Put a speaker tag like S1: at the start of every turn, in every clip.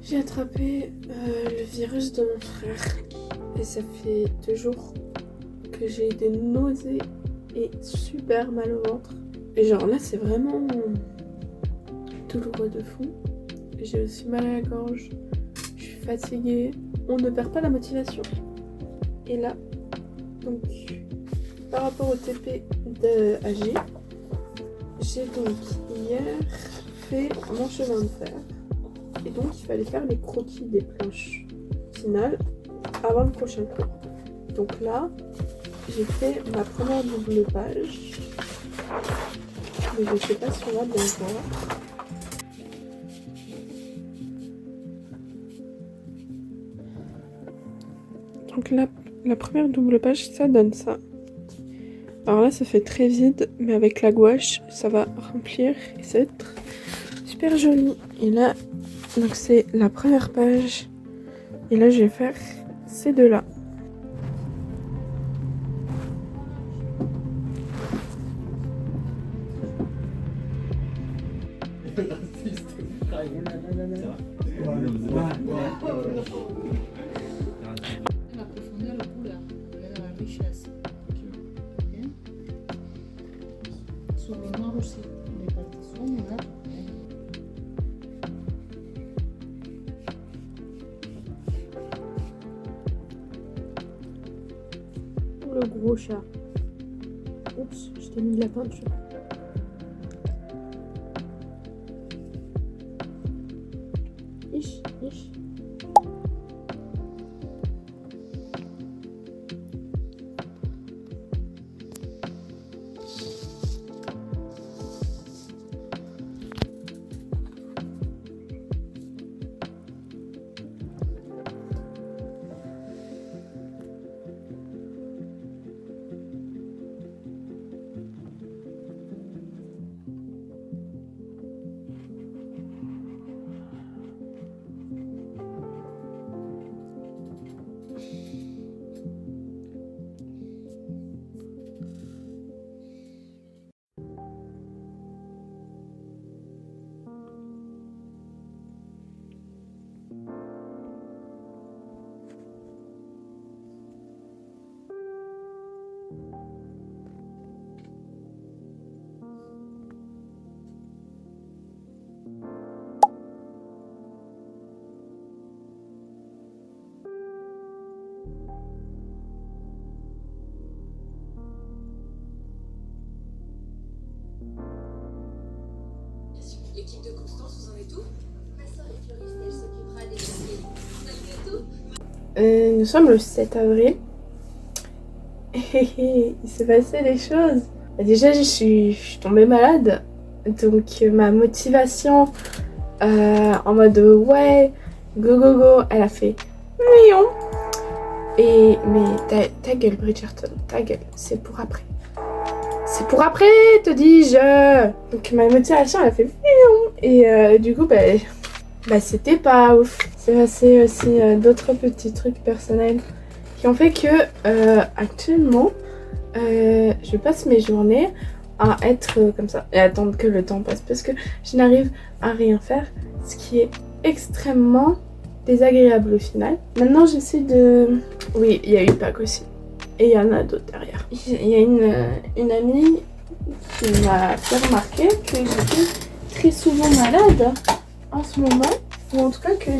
S1: J'ai attrapé le virus de mon frère et ça fait 2 jours que j'ai des nausées et super mal au ventre. Et genre là c'est vraiment douloureux de fou. J'ai aussi mal à la gorge, je suis fatiguée, on ne perd pas la motivation. Et là, donc par rapport au TP de AG, j'ai donc hier fait mon chemin de fer. Et donc il fallait faire les croquis des planches finales avant le prochain cours. Donc là, j'ai fait ma première double page. Mais je sais pas si on va bien voir. Donc là, la première double page, ça donne ça. Alors là, ça fait très vide, mais avec la gouache, ça va remplir et ça va être super joli. Et là, donc c'est la première page. Et là, je vais faire ces deux-là.
S2: La profondeur, la couleur, la richesse. Sur le noir aussi, répartition, là.
S1: Le gros chat. Oups, je t'ai mis de la peinture. Ich.
S3: L'équipe de Constance, vous en êtes où? Ma soeur est fleuriste, elle s'occupera des dossiers. Vous avez tout?
S1: Nous sommes le 7 avril. Il s'est passé des choses. Déjà, je suis tombée malade. Donc, ma motivation en mode ouais, go go go, elle a fait mion. Et mais ta gueule, Bridgerton, ta gueule, c'est pour après. C'est pour après, te dis-je. Donc, ma motivation, elle a fait mion. Et du coup, bah c'était pas ouf. C'est passé aussi d'autres petits trucs personnels qui ont fait que actuellement je passe mes journées à être comme ça et attendre que le temps passe parce que je n'arrive à rien faire, ce qui est extrêmement désagréable au final. Maintenant j'essaie de... Oui, il y a eu Pâques aussi et il y en a d'autres derrière. Il y a une amie qui m'a fait remarquer que j'étais très souvent malade en ce moment, ou en tout cas que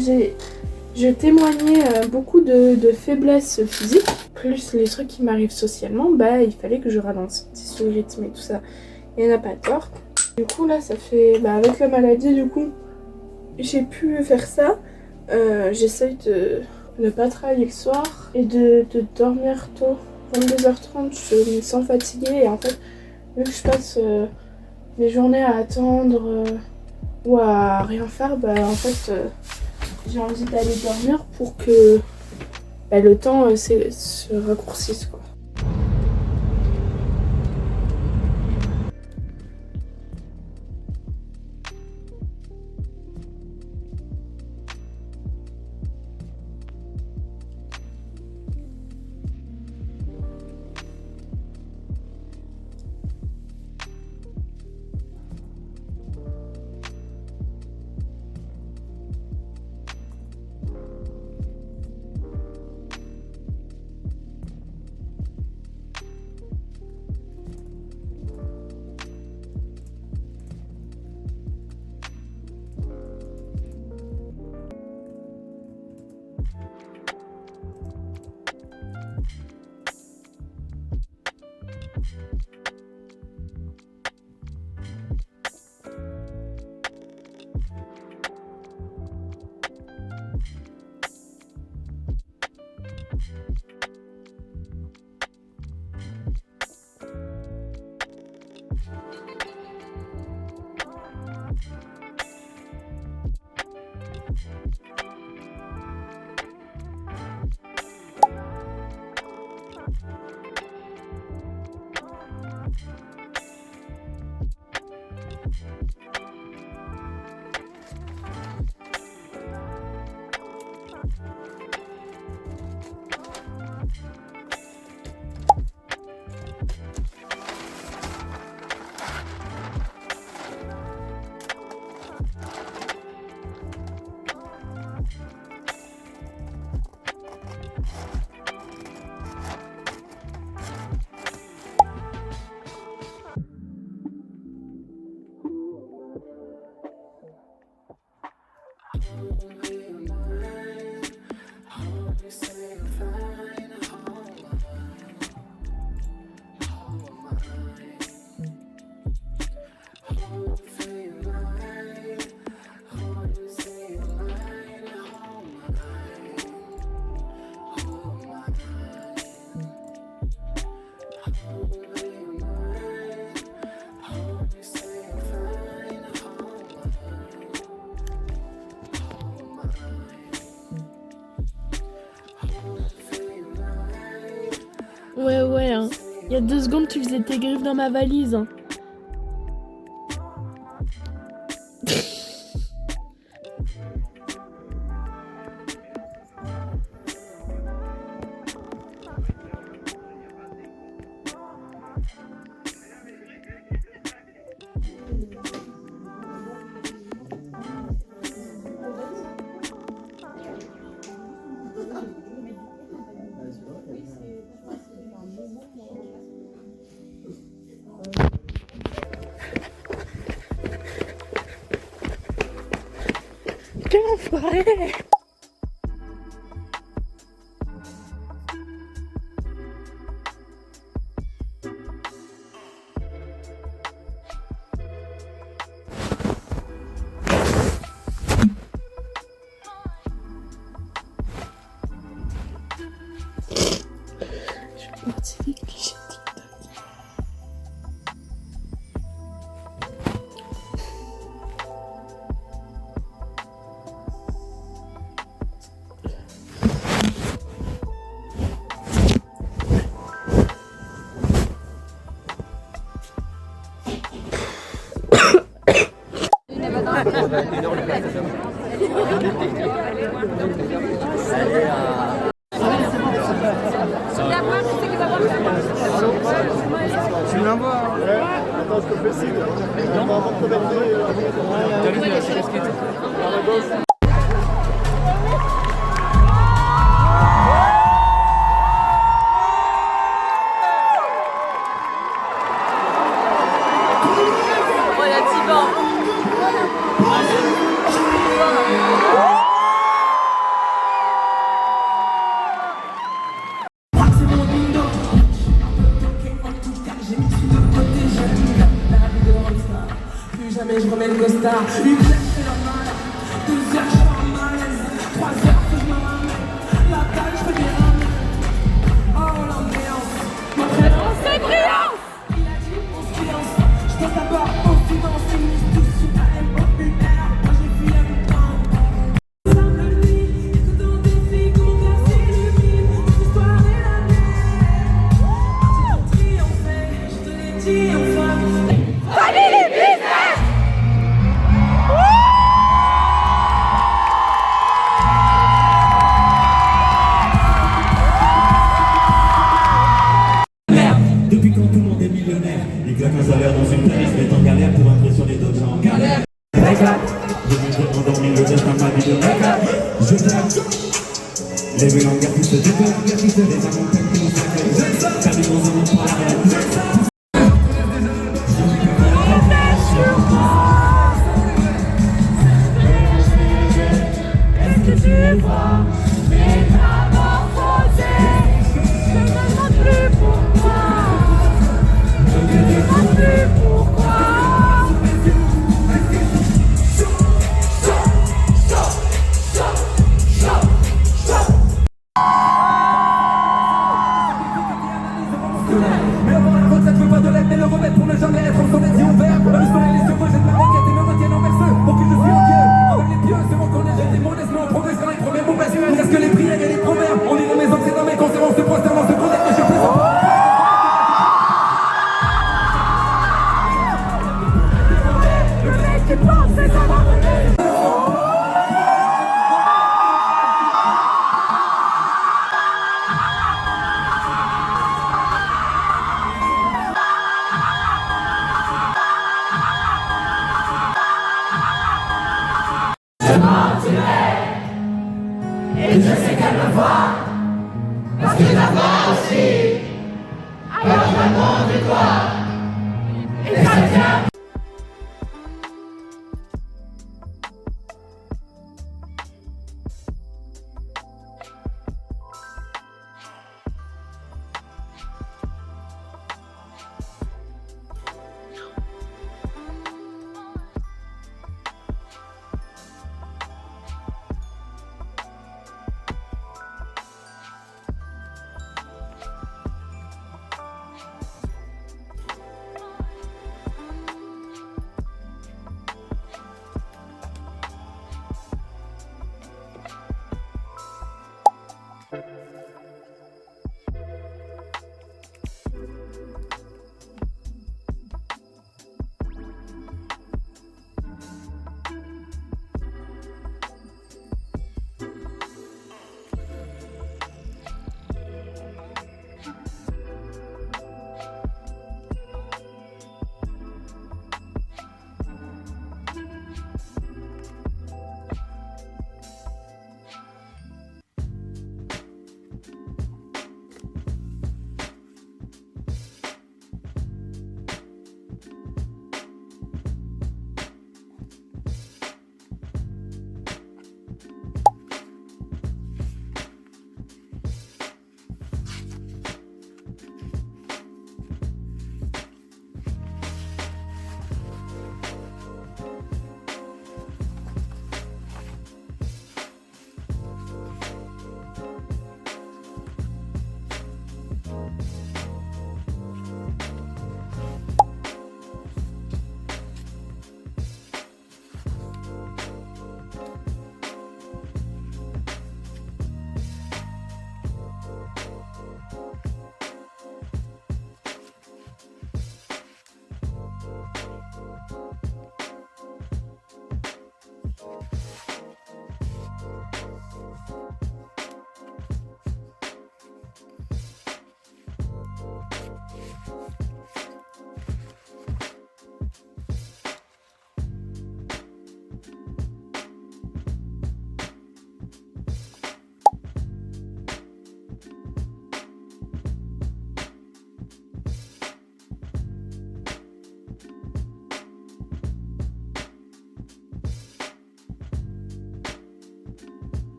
S1: je témoignais beaucoup de faiblesse physique, plus les trucs qui m'arrivent socialement, il fallait que je ralentisse le rythme et tout ça. Il n'y en a pas tort. Du coup là ça fait, avec la maladie du coup, j'ai pu faire ça. J'essaye de ne pas travailler le soir et de dormir tôt. 22h30, je me sens fatiguée et en fait, vu que je passe mes journées à attendre ou à rien faire, en fait j'ai envie d'aller dormir pour que le temps se raccourcisse quoi.
S4: Ouais, hein. Il y a 2 secondes, tu faisais tes griffes dans ma valise. Hein. Quel enfoiré! C'est des clichés TikTok.
S5: Tu me l'envoies hein? Ouais. Attends, je te fais signe. On va avoir
S6: jamais je remets le costard. Une heure c'est normal, 2 heures je suis en malaise, 3 heures que je me ramène, la dalle je fais des rames. Oh l'ambiance, mon prénom c'est Brillance. Il a dit on se silence, je pense d'abord au silence, ils misent tous sur la M-O-U-R, moi j'ai vu M-temps. Simple nuit, écoutant des filles, comment classer le vide, cette histoire est la mienne. Triompher, je te l'ai dit enfin. Family Business!
S7: Depuis quand tout le monde est millionnaire, ils claquent un salaire dans une tête, ils se mettent en galère pour impressionner d'autres gens. Galère, réclame, je viens de m'endormir, le destin m'a dit de réclame. Je claque, les vélans garçons se développent, les amants qui nous sacrent, perdu dans un monde par la reine. Est-ce que tu vois métamorphosé? Je ne demande plus pourquoi. Je ne demande plus pourquoi.
S3: C'est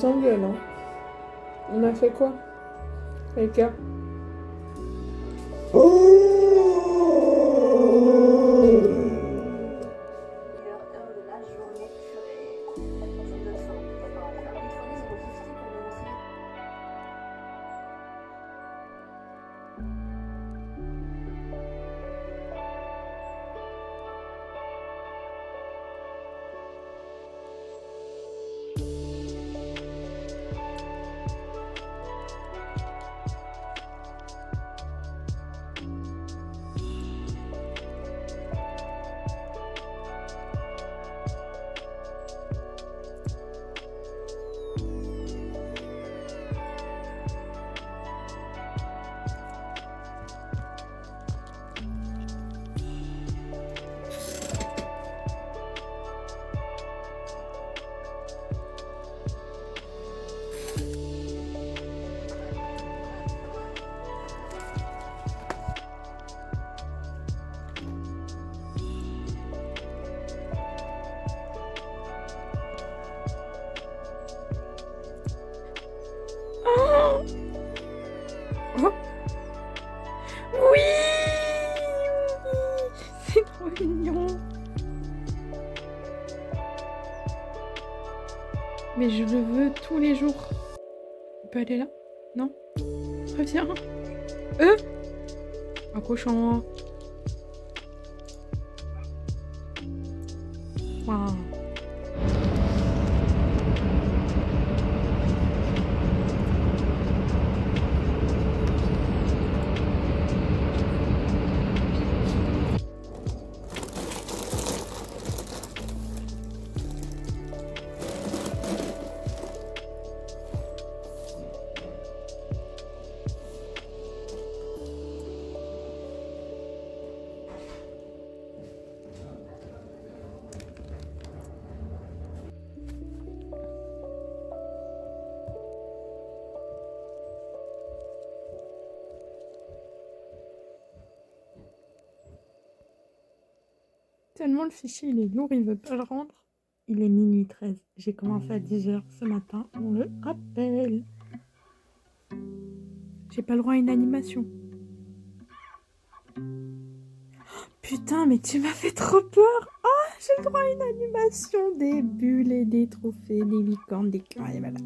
S1: s'engueule, hein. On a fait quoi? Les gars?
S4: Oui, c'est trop mignon. Mais je le veux tous les jours. Il peut aller là? Non? Reviens. Un cochon. Waouh. Tellement le fichier il est lourd, il veut pas le rendre. Il est minuit 13. J'ai commencé à 10h ce matin, on le rappelle. J'ai pas le droit à une animation. Putain, mais tu m'as fait trop peur. Ah, j'ai le droit à une animation. Des bulles et des trophées, des licornes, des cœurs et voilà.